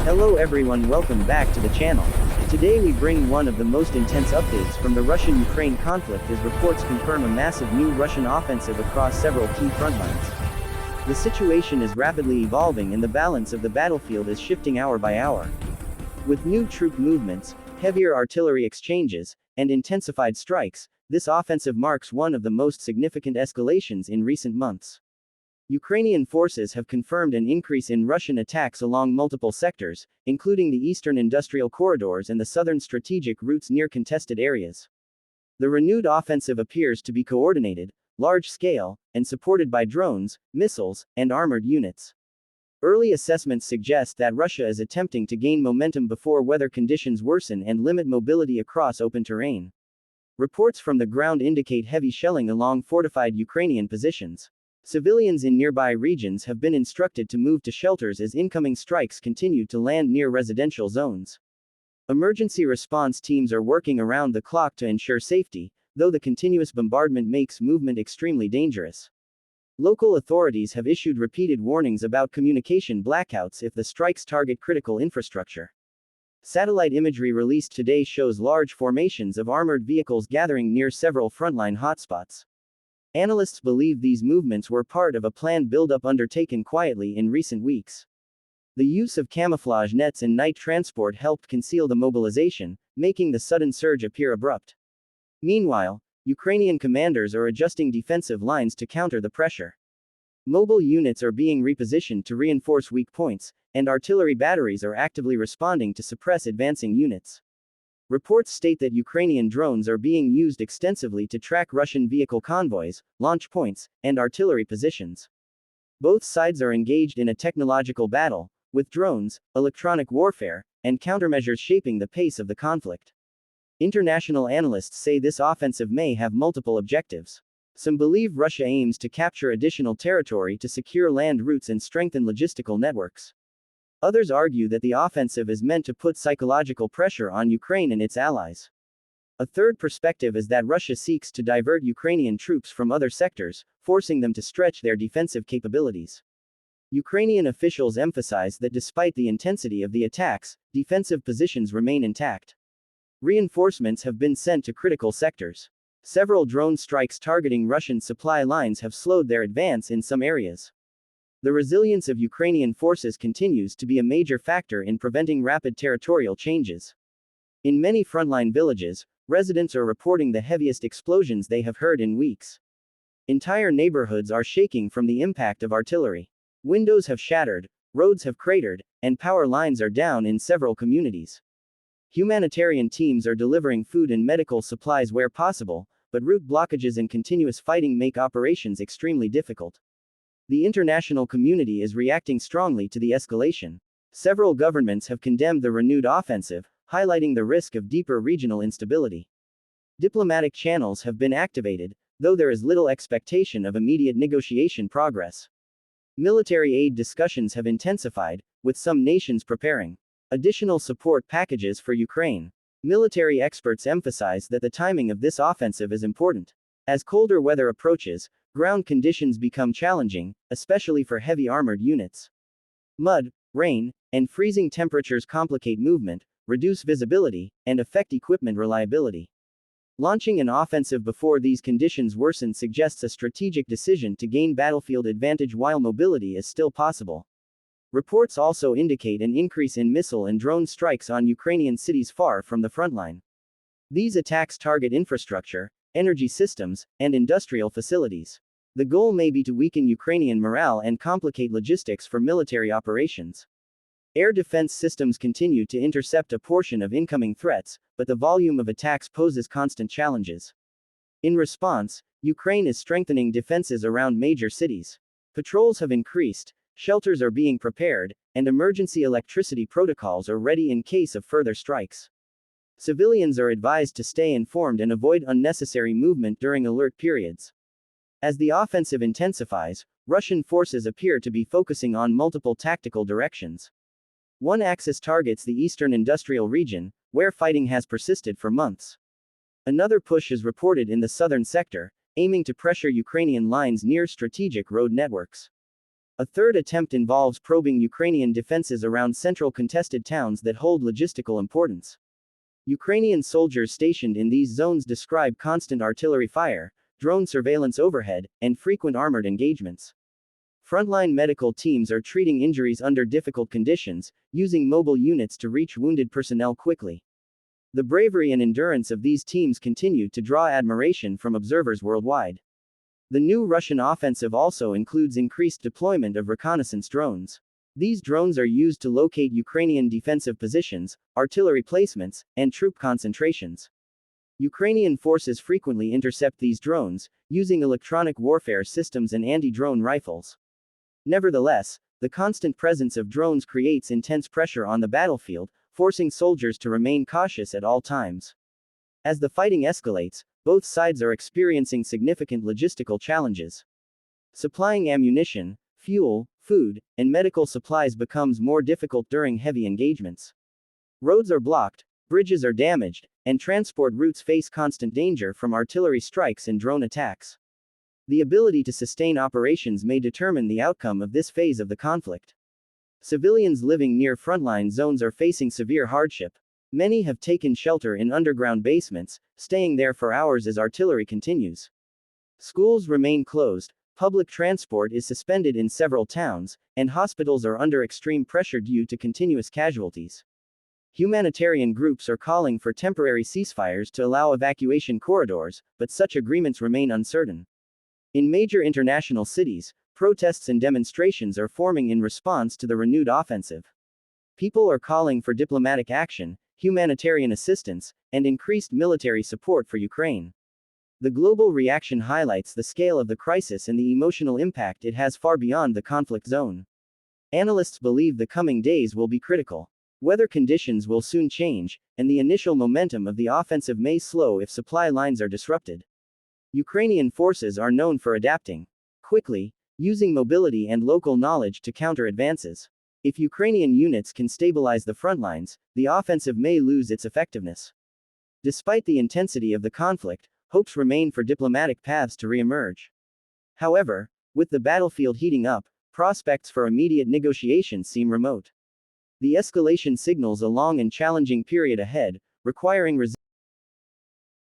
Hello everyone, welcome back to the channel. Today we bring one of the most intense updates from the Russian-Ukraine conflict as reports confirm a massive new Russian offensive across several key front lines. The situation is rapidly evolving and the balance of the battlefield is shifting hour by hour. With new troop movements, heavier artillery exchanges, and intensified strikes, this offensive marks one of the most significant escalations in recent months. Ukrainian forces have confirmed an increase in Russian attacks along multiple sectors, including the eastern industrial corridors and the southern strategic routes near contested areas. The renewed offensive appears to be coordinated, large-scale, and supported by drones, missiles, and armored units. Early assessments suggest that Russia is attempting to gain momentum before weather conditions worsen and limit mobility across open terrain. Reports from the ground indicate heavy shelling along fortified Ukrainian positions. Civilians in nearby regions have been instructed to move to shelters as incoming strikes continue to land near residential zones. Emergency response teams are working around the clock to ensure safety, though the continuous bombardment makes movement extremely dangerous. Local authorities have issued repeated warnings about communication blackouts if the strikes target critical infrastructure. Satellite imagery released today shows large formations of armored vehicles gathering near several frontline hotspots. Analysts believe these movements were part of a planned buildup undertaken quietly in recent weeks. The use of camouflage nets and night transport helped conceal the mobilization, making the sudden surge appear abrupt. Meanwhile, Ukrainian commanders are adjusting defensive lines to counter the pressure. Mobile units are being repositioned to reinforce weak points, and artillery batteries are actively responding to suppress advancing units. Reports state that Ukrainian drones are being used extensively to track Russian vehicle convoys, launch points, and artillery positions. Both sides are engaged in a technological battle, with drones, electronic warfare, and countermeasures shaping the pace of the conflict. International analysts say this offensive may have multiple objectives. Some believe Russia aims to capture additional territory to secure land routes and strengthen logistical networks. Others argue that the offensive is meant to put psychological pressure on Ukraine and its allies. A third perspective is that Russia seeks to divert Ukrainian troops from other sectors, forcing them to stretch their defensive capabilities. Ukrainian officials emphasize that despite the intensity of the attacks, defensive positions remain intact. Reinforcements have been sent to critical sectors. Several drone strikes targeting Russian supply lines have slowed their advance in some areas. The resilience of Ukrainian forces continues to be a major factor in preventing rapid territorial changes. In many frontline villages, residents are reporting the heaviest explosions they have heard in weeks. Entire neighborhoods are shaking from the impact of artillery. Windows have shattered, roads have cratered, and power lines are down in several communities. Humanitarian teams are delivering food and medical supplies where possible, but route blockages and continuous fighting make operations extremely difficult. The international community is reacting strongly to the escalation. Several governments have condemned the renewed offensive, highlighting the risk of deeper regional instability. Diplomatic channels have been activated, though there is little expectation of immediate negotiation progress. Military aid discussions have intensified, with some nations preparing additional support packages for Ukraine. Military experts emphasize that the timing of this offensive is important. As colder weather approaches, ground conditions become challenging, especially for heavy armored units. Mud, rain, and freezing temperatures complicate movement, reduce visibility, and affect equipment reliability. Launching an offensive before these conditions worsen suggests a strategic decision to gain battlefield advantage while mobility is still possible. Reports also indicate an increase in missile and drone strikes on Ukrainian cities far from the frontline. These attacks target infrastructure, energy systems, and industrial facilities. The goal may be to weaken Ukrainian morale and complicate logistics for military operations. Air defense systems continue to intercept a portion of incoming threats, but the volume of attacks poses constant challenges. In response, Ukraine is strengthening defenses around major cities. Patrols have increased, shelters are being prepared, and emergency electricity protocols are ready in case of further strikes. Civilians are advised to stay informed and avoid unnecessary movement during alert periods. As the offensive intensifies, Russian forces appear to be focusing on multiple tactical directions. One axis targets the eastern industrial region, where fighting has persisted for months. Another push is reported in the southern sector, aiming to pressure Ukrainian lines near strategic road networks. A third attempt involves probing Ukrainian defenses around central contested towns that hold logistical importance. Ukrainian soldiers stationed in these zones describe constant artillery fire, drone surveillance overhead, and frequent armored engagements. Frontline medical teams are treating injuries under difficult conditions, using mobile units to reach wounded personnel quickly. The bravery and endurance of these teams continue to draw admiration from observers worldwide. The new Russian offensive also includes increased deployment of reconnaissance drones. These drones are used to locate Ukrainian defensive positions, artillery placements, and troop concentrations. Ukrainian forces frequently intercept these drones, using electronic warfare systems and anti-drone rifles. Nevertheless, the constant presence of drones creates intense pressure on the battlefield, forcing soldiers to remain cautious at all times. As the fighting escalates, both sides are experiencing significant logistical challenges. Supplying ammunition, fuel, food, and medical supplies becomes more difficult during heavy engagements. Roads are blocked, bridges are damaged, and transport routes face constant danger from artillery strikes and drone attacks. The ability to sustain operations may determine the outcome of this phase of the conflict. Civilians living near frontline zones are facing severe hardship. Many have taken shelter in underground basements, staying there for hours as artillery continues. Schools remain closed, public transport is suspended in several towns, and hospitals are under extreme pressure due to continuous casualties. Humanitarian groups are calling for temporary ceasefires to allow evacuation corridors, but such agreements remain uncertain. In major international cities, protests and demonstrations are forming in response to the renewed offensive. People are calling for diplomatic action, humanitarian assistance, and increased military support for Ukraine. The global reaction highlights the scale of the crisis and the emotional impact it has far beyond the conflict zone. Analysts believe the coming days will be critical. Weather conditions will soon change, and the initial momentum of the offensive may slow if supply lines are disrupted. Ukrainian forces are known for adapting quickly, using mobility and local knowledge to counter advances. If Ukrainian units can stabilize the front lines, the offensive may lose its effectiveness. Despite the intensity of the conflict, hopes remain for diplomatic paths to re-emerge. However, with the battlefield heating up, prospects for immediate negotiations seem remote. The escalation signals a long and challenging period ahead, requiring resilience.